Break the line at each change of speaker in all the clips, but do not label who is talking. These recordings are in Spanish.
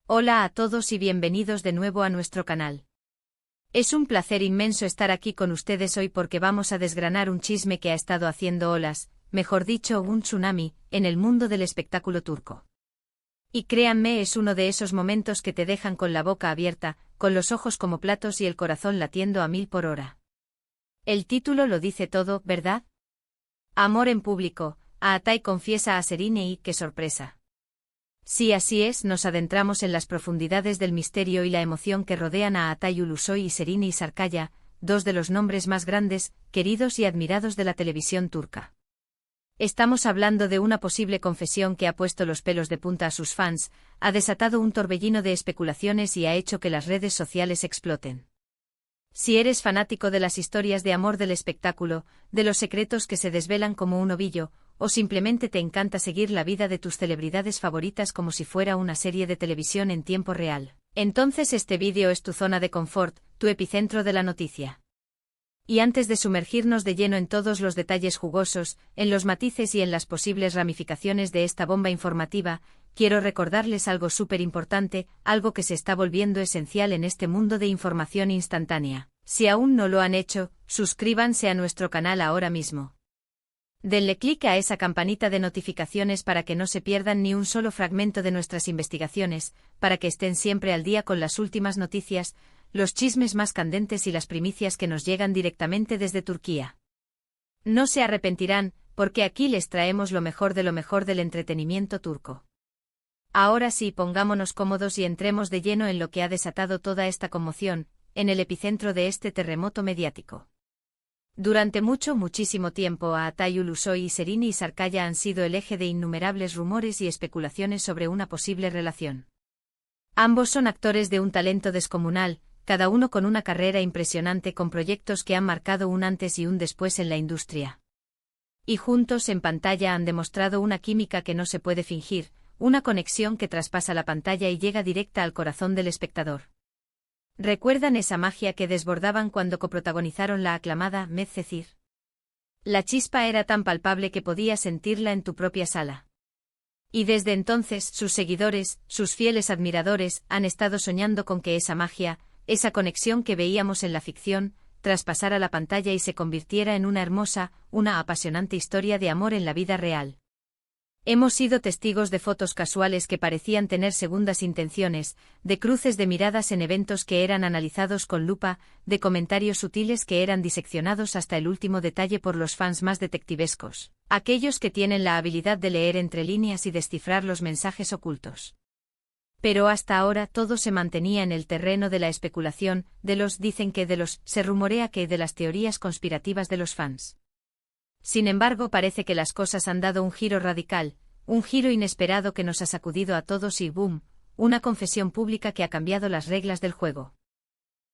Hola a todos y bienvenidos de nuevo a nuestro canal. Es un placer inmenso estar aquí con ustedes hoy porque vamos a desgranar un chisme que ha estado haciendo olas, mejor dicho un tsunami, en el mundo del espectáculo turco. Y créanme, es uno de esos momentos que te dejan con la boca abierta, con los ojos como platos y el corazón latiendo a 1000 por hora. El título lo dice todo, ¿verdad? Amor en público, Atay confiesa a Serine y ¡qué sorpresa! Sí, así es, nos adentramos en las profundidades del misterio y la emoción que rodean a Atay Ulusoy y Serine Sarıkaya, dos de los nombres más grandes, queridos y admirados de la televisión turca. Estamos hablando de una posible confesión que ha puesto los pelos de punta a sus fans, ha desatado un torbellino de especulaciones y ha hecho que las redes sociales exploten. Si eres fanático de las historias de amor del espectáculo, de los secretos que se desvelan como un ovillo, o simplemente te encanta seguir la vida de tus celebridades favoritas como si fuera una serie de televisión en tiempo real, entonces este vídeo es tu zona de confort, tu epicentro de la noticia. Y antes de sumergirnos de lleno en todos los detalles jugosos, en los matices y en las posibles ramificaciones de esta bomba informativa, quiero recordarles algo súper importante, algo que se está volviendo esencial en este mundo de información instantánea. Si aún no lo han hecho, suscríbanse a nuestro canal ahora mismo. Denle clic a esa campanita de notificaciones para que no se pierdan ni un solo fragmento de nuestras investigaciones, para que estén siempre al día con las últimas noticias, los chismes más candentes y las primicias que nos llegan directamente desde Turquía. No se arrepentirán, porque aquí les traemos lo mejor del entretenimiento turco. Ahora sí, pongámonos cómodos y entremos de lleno en lo que ha desatado toda esta conmoción, en el epicentro de este terremoto mediático. Durante muchísimo tiempo Atay Ulusoy y Serine Sarıkaya han sido el eje de innumerables rumores y especulaciones sobre una posible relación. Ambos son actores de un talento descomunal, cada uno con una carrera impresionante con proyectos que han marcado un antes y un después en la industria. Y juntos en pantalla han demostrado una química que no se puede fingir, una conexión que traspasa la pantalla y llega directa al corazón del espectador. ¿Recuerdan esa magia que desbordaban cuando coprotagonizaron la aclamada Medcezir? La chispa era tan palpable que podías sentirla en tu propia sala. Y desde entonces sus seguidores, sus fieles admiradores, han estado soñando con que esa magia, esa conexión que veíamos en la ficción, traspasara la pantalla y se convirtiera en una hermosa, una apasionante historia de amor en la vida real. Hemos sido testigos de fotos casuales que parecían tener segundas intenciones, de cruces de miradas en eventos que eran analizados con lupa, de comentarios sutiles que eran diseccionados hasta el último detalle por los fans más detectivescos, aquellos que tienen la habilidad de leer entre líneas y descifrar los mensajes ocultos. Pero hasta ahora todo se mantenía en el terreno de la especulación, de los dicen que de los se rumorea que de las teorías conspirativas de los fans. Sin embargo, parece que las cosas han dado un giro radical, un giro inesperado que nos ha sacudido a todos y ¡boom!, una confesión pública que ha cambiado las reglas del juego.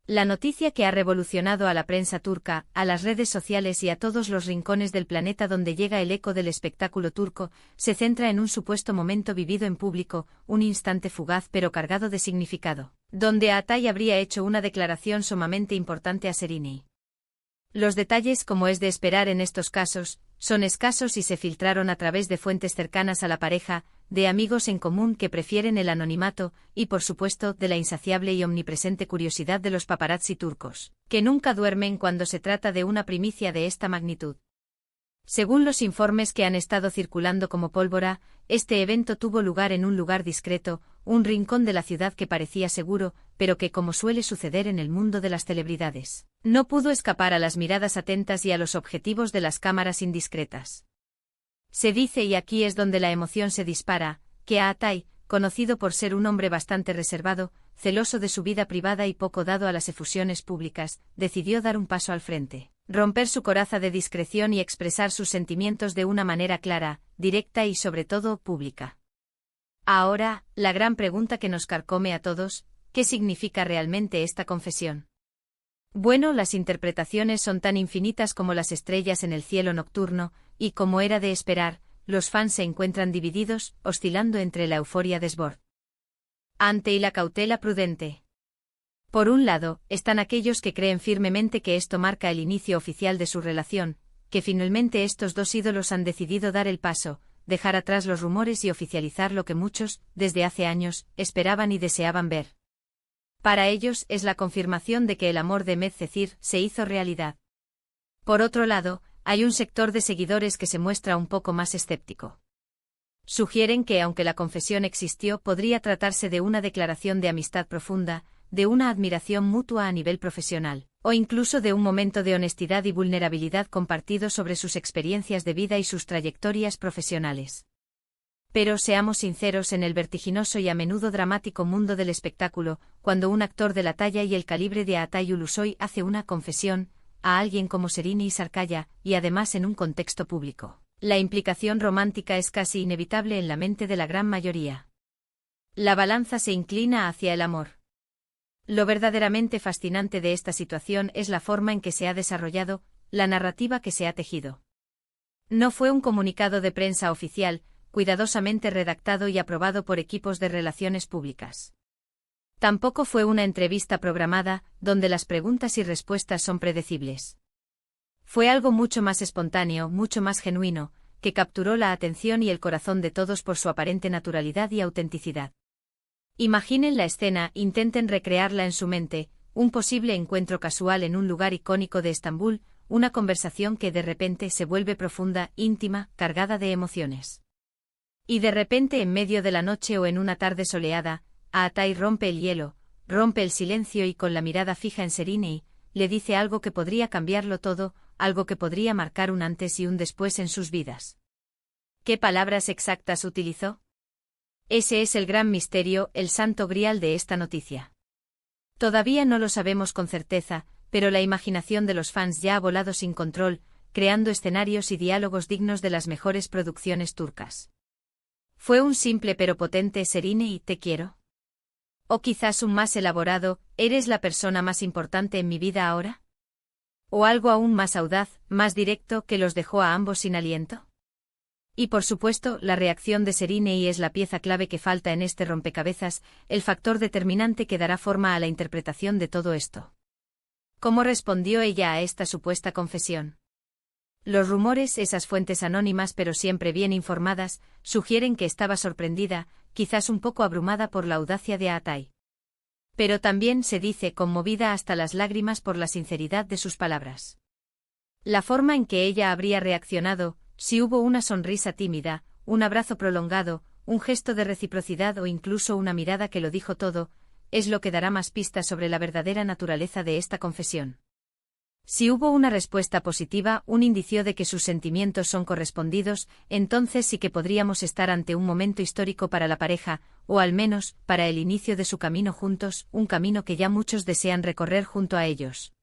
La noticia que ha revolucionado a la prensa turca, a las redes sociales y a todos los rincones del planeta donde llega el eco del espectáculo turco, se centra en un supuesto momento vivido en público, un instante fugaz pero cargado de significado, donde Atay habría hecho una declaración sumamente importante a Serine. Los detalles, como es de esperar en estos casos, son escasos y se filtraron a través de fuentes cercanas a la pareja, de amigos en común que prefieren el anonimato, y por supuesto de la insaciable y omnipresente curiosidad de los paparazzi turcos, que nunca duermen cuando se trata de una primicia de esta magnitud. Según los informes que han estado circulando como pólvora, este evento tuvo lugar en un lugar discreto, un rincón de la ciudad que parecía seguro, pero que, como suele suceder en el mundo de las celebridades, no pudo escapar a las miradas atentas y a los objetivos de las cámaras indiscretas. Se dice, y aquí es donde la emoción se dispara, que Atay, conocido por ser un hombre bastante reservado, celoso de su vida privada y poco dado a las efusiones públicas, decidió dar un paso al frente, romper su coraza de discreción y expresar sus sentimientos de una manera clara, directa y sobre todo pública. Ahora, la gran pregunta que nos carcome a todos, ¿qué significa realmente esta confesión? Bueno, las interpretaciones son tan infinitas como las estrellas en el cielo nocturno, y como era de esperar, los fans se encuentran divididos, oscilando entre la euforia desbordante y la cautela prudente. Por un lado, están aquellos que creen firmemente que esto marca el inicio oficial de su relación, que finalmente estos dos ídolos han decidido dar el paso, dejar atrás los rumores y oficializar lo que muchos, desde hace años, esperaban y deseaban ver. Para ellos es la confirmación de que el amor de Medcezir se hizo realidad. Por otro lado, hay un sector de seguidores que se muestra un poco más escéptico. Sugieren que aunque la confesión existió, podría tratarse de una declaración de amistad profunda, de una admiración mutua a nivel profesional, o incluso de un momento de honestidad y vulnerabilidad compartido sobre sus experiencias de vida y sus trayectorias profesionales. Pero seamos sinceros, en el vertiginoso y a menudo dramático mundo del espectáculo, cuando un actor de la talla y el calibre de Atay Ulusoy hace una confesión a alguien como Serini Sarkaya, y además en un contexto público, la implicación romántica es casi inevitable en la mente de la gran mayoría. La balanza se inclina hacia el amor. Lo verdaderamente fascinante de esta situación es la forma en que se ha desarrollado, la narrativa que se ha tejido. No fue un comunicado de prensa oficial, cuidadosamente redactado y aprobado por equipos de relaciones públicas. Tampoco fue una entrevista programada, donde las preguntas y respuestas son predecibles. Fue algo mucho más espontáneo, mucho más genuino, que capturó la atención y el corazón de todos por su aparente naturalidad y autenticidad. Imaginen la escena, intenten recrearla en su mente, un posible encuentro casual en un lugar icónico de Estambul, una conversación que de repente se vuelve profunda, íntima, cargada de emociones. Y de repente en medio de la noche o en una tarde soleada, Atay rompe el hielo, rompe el silencio y con la mirada fija en Serini, le dice algo que podría cambiarlo todo, algo que podría marcar un antes y un después en sus vidas. ¿Qué palabras exactas utilizó? Ese es el gran misterio, el santo grial de esta noticia. Todavía no lo sabemos con certeza, pero la imaginación de los fans ya ha volado sin control, creando escenarios y diálogos dignos de las mejores producciones turcas. ¿Fue un simple pero potente Serini, te quiero? ¿O quizás un más elaborado, eres la persona más importante en mi vida ahora? ¿O algo aún más audaz, más directo, que los dejó a ambos sin aliento? Y por supuesto, la reacción de Serini es la pieza clave que falta en este rompecabezas, el factor determinante que dará forma a la interpretación de todo esto. ¿Cómo respondió ella a esta supuesta confesión? Los rumores, esas fuentes anónimas pero siempre bien informadas, sugieren que estaba sorprendida, quizás un poco abrumada por la audacia de Atay. Pero también se dice conmovida hasta las lágrimas por la sinceridad de sus palabras. La forma en que ella habría reaccionado, si hubo una sonrisa tímida, un abrazo prolongado, un gesto de reciprocidad o incluso una mirada que lo dijo todo, es lo que dará más pistas sobre la verdadera naturaleza de esta confesión. Si hubo una respuesta positiva, un indicio de que sus sentimientos son correspondidos, entonces sí que podríamos estar ante un momento histórico para la pareja, o al menos, para el inicio de su camino juntos, un camino que ya muchos desean recorrer junto a ellos.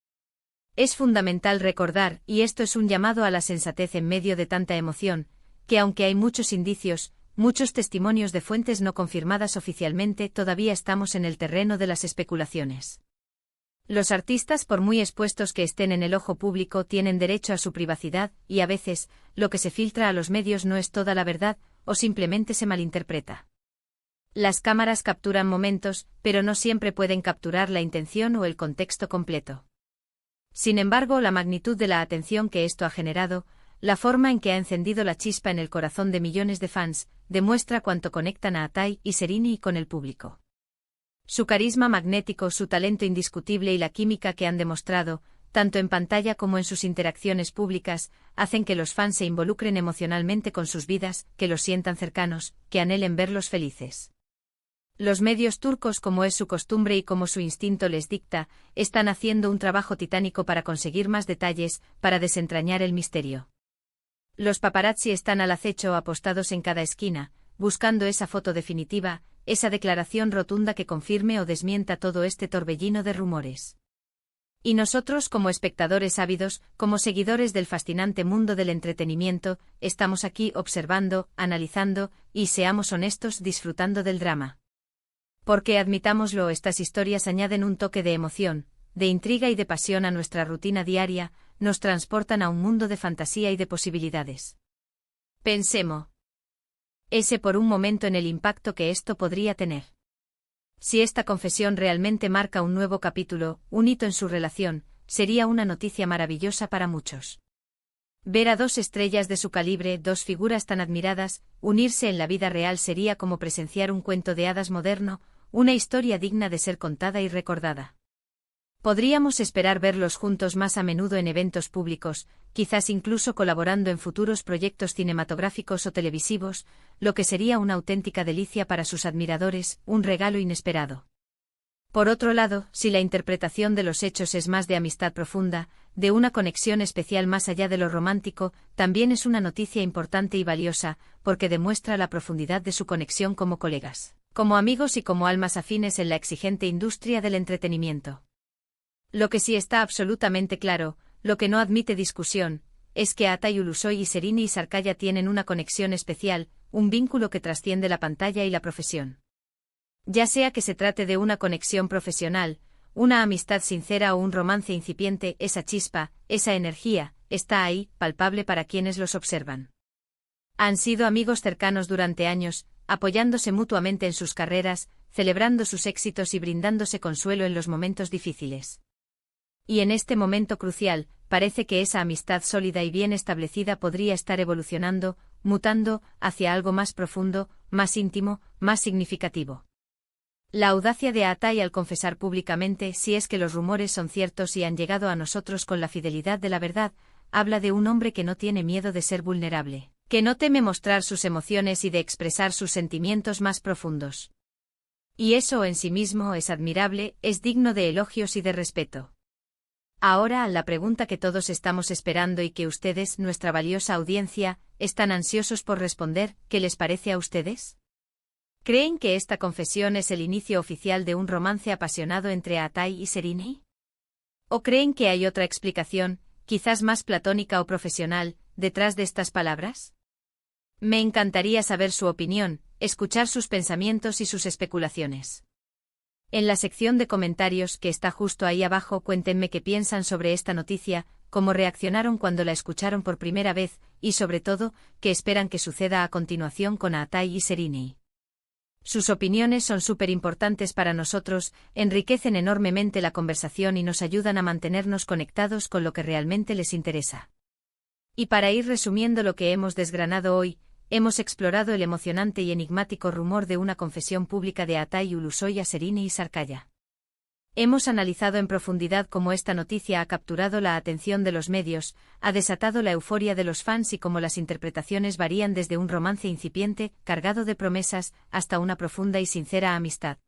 Es fundamental recordar, y esto es un llamado a la sensatez en medio de tanta emoción, que aunque hay muchos indicios, muchos testimonios de fuentes no confirmadas oficialmente, todavía estamos en el terreno de las especulaciones. Los artistas, por muy expuestos que estén en el ojo público, tienen derecho a su privacidad, y a veces, lo que se filtra a los medios no es toda la verdad, o simplemente se malinterpreta. Las cámaras capturan momentos, pero no siempre pueden capturar la intención o el contexto completo. Sin embargo, la magnitud de la atención que esto ha generado, la forma en que ha encendido la chispa en el corazón de millones de fans, demuestra cuánto conectan a Atay y Serini con el público. Su carisma magnético, su talento indiscutible y la química que han demostrado, tanto en pantalla como en sus interacciones públicas, hacen que los fans se involucren emocionalmente con sus vidas, que los sientan cercanos, que anhelen verlos felices. Los medios turcos, como es su costumbre y como su instinto les dicta, están haciendo un trabajo titánico para conseguir más detalles, para desentrañar el misterio. Los paparazzi están al acecho, apostados en cada esquina, buscando esa foto definitiva, esa declaración rotunda que confirme o desmienta todo este torbellino de rumores. Y nosotros, como espectadores ávidos, como seguidores del fascinante mundo del entretenimiento, estamos aquí observando, analizando, y seamos honestos, disfrutando del drama. Porque admitámoslo, estas historias añaden un toque de emoción, de intriga y de pasión a nuestra rutina diaria, nos transportan a un mundo de fantasía y de posibilidades. Pensemos ese por un momento en el impacto que esto podría tener. Si esta confesión realmente marca un nuevo capítulo, un hito en su relación, sería una noticia maravillosa para muchos. Ver a dos estrellas de su calibre, dos figuras tan admiradas, unirse en la vida real sería como presenciar un cuento de hadas moderno, una historia digna de ser contada y recordada. Podríamos esperar verlos juntos más a menudo en eventos públicos, quizás incluso colaborando en futuros proyectos cinematográficos o televisivos, lo que sería una auténtica delicia para sus admiradores, un regalo inesperado. Por otro lado, si la interpretación de los hechos es más de amistad profunda, de una conexión especial más allá de lo romántico, también es una noticia importante y valiosa, porque demuestra la profundidad de su conexión como colegas, como amigos y como almas afines en la exigente industria del entretenimiento. Lo que sí está absolutamente claro, lo que no admite discusión, es que Atay Ulusoy y Serini Isarcaya tienen una conexión especial, un vínculo que trasciende la pantalla y la profesión. Ya sea que se trate de una conexión profesional, una amistad sincera o un romance incipiente, esa chispa, esa energía, está ahí, palpable para quienes los observan. Han sido amigos cercanos durante años, apoyándose mutuamente en sus carreras, celebrando sus éxitos y brindándose consuelo en los momentos difíciles. Y en este momento crucial, parece que esa amistad sólida y bien establecida podría estar evolucionando, mutando, hacia algo más profundo, más íntimo, más significativo. La audacia de Atay al confesar públicamente si es que los rumores son ciertos y han llegado a nosotros con la fidelidad de la verdad, habla de un hombre que no tiene miedo de ser vulnerable, que no teme mostrar sus emociones y de expresar sus sentimientos más profundos. Y eso en sí mismo es admirable, es digno de elogios y de respeto. Ahora, la pregunta que todos estamos esperando y que ustedes, nuestra valiosa audiencia, están ansiosos por responder, ¿qué les parece a ustedes? ¿Creen que esta confesión es el inicio oficial de un romance apasionado entre Atay y Serini? ¿O creen que hay otra explicación, quizás más platónica o profesional, detrás de estas palabras? Me encantaría saber su opinión, escuchar sus pensamientos y sus especulaciones. En la sección de comentarios que está justo ahí abajo, cuéntenme qué piensan sobre esta noticia, cómo reaccionaron cuando la escucharon por primera vez, y sobre todo, qué esperan que suceda a continuación con Atay y Serini. Sus opiniones son súper importantes para nosotros, enriquecen enormemente la conversación y nos ayudan a mantenernos conectados con lo que realmente les interesa. Y para ir resumiendo lo que hemos desgranado hoy, hemos explorado el emocionante y enigmático rumor de una confesión pública de Atay Ulusoy a Serini Isarcaya. Hemos analizado en profundidad cómo esta noticia ha capturado la atención de los medios, ha desatado la euforia de los fans y cómo las interpretaciones varían desde un romance incipiente, cargado de promesas, hasta una profunda y sincera amistad.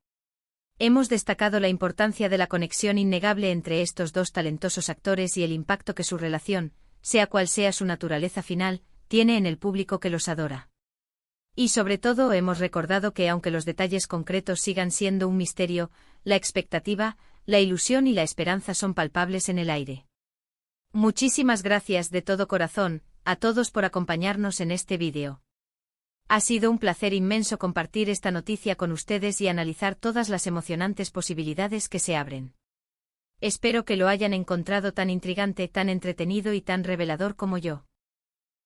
Hemos destacado la importancia de la conexión innegable entre estos dos talentosos actores y el impacto que su relación, sea cual sea su naturaleza final, tiene en el público que los adora. Y sobre todo hemos recordado que aunque los detalles concretos sigan siendo un misterio, la expectativa, la ilusión y la esperanza son palpables en el aire. Muchísimas gracias de todo corazón, a todos por acompañarnos en este vídeo. Ha sido un placer inmenso compartir esta noticia con ustedes y analizar todas las emocionantes posibilidades que se abren. Espero que lo hayan encontrado tan intrigante, tan entretenido y tan revelador como yo.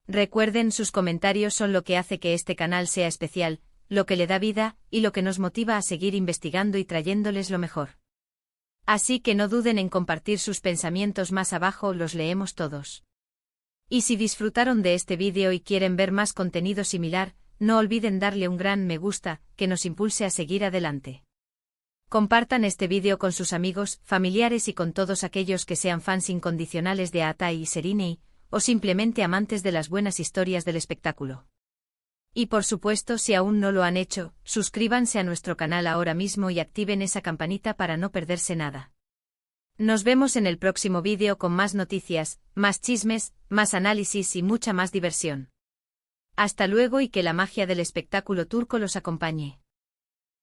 Recuerden, sus comentarios son lo que hace que este canal sea especial, lo que le da vida, y lo que nos motiva a seguir investigando y trayéndoles lo mejor. Así que no duden en compartir sus pensamientos más abajo, los leemos todos. Y si disfrutaron de este vídeo y quieren ver más contenido similar, no olviden darle un gran me gusta, que nos impulse a seguir adelante. Compartan este vídeo con sus amigos, familiares y con todos aquellos que sean fans incondicionales de Atay y Serini, o simplemente amantes de las buenas historias del espectáculo. Y por supuesto, si aún no lo han hecho, suscríbanse a nuestro canal ahora mismo y activen esa campanita para no perderse nada. Nos vemos en el próximo vídeo con más noticias, más chismes, más análisis y mucha más diversión. Hasta luego y que la magia del espectáculo turco los acompañe.